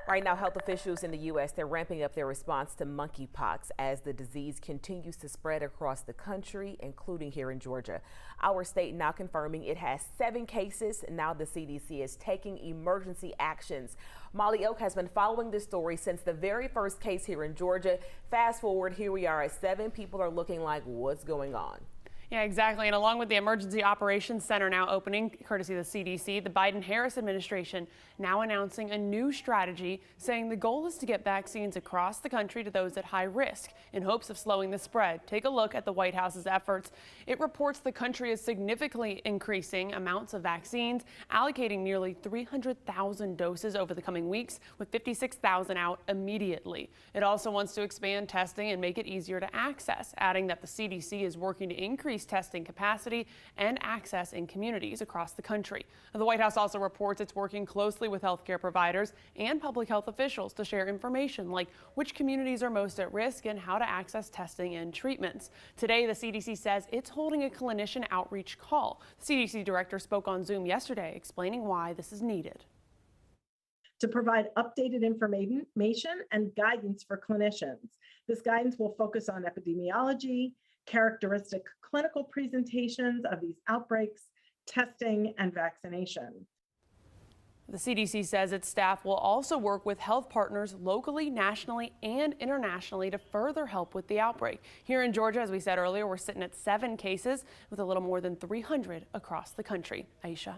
Right now, health officials in the U.S., they're ramping up their response to monkeypox as the disease continues to spread across the country, including here in Georgia. Our state now confirming it has 7 cases. Now the CDC is taking emergency actions. Molly Oak has been following this story since the very first case here in Georgia. Fast forward, here we are at 7 people are looking like, what's going on? Yeah, exactly. And along with the Emergency Operations Center now opening, courtesy of the CDC, the Biden-Harris administration now announcing a new strategy, saying the goal is to get vaccines across the country to those at high risk in hopes of slowing the spread. Take a look at the White House's efforts. It reports the country is significantly increasing amounts of vaccines, allocating nearly 300,000 doses over the coming weeks, with 56,000 out immediately. It also wants to expand testing and make it easier to access, adding that the CDC is working to increase testing capacity and access in communities across the country. The White House also reports it's working closely with healthcare providers and public health officials to share information like which communities are most at risk and how to access testing and treatments. Today, the CDC says it's holding a clinician outreach call. The CDC director spoke on Zoom yesterday, explaining why this is needed. To provide updated information and guidance for clinicians. This guidance will focus on epidemiology, characteristic clinical presentations of these outbreaks, testing, and vaccination. The CDC says its staff will also work with health partners locally, nationally, and internationally to further help with the outbreak. Here in Georgia, as we said earlier, we're sitting at 7 cases with a little more than 300 across the country. Aisha.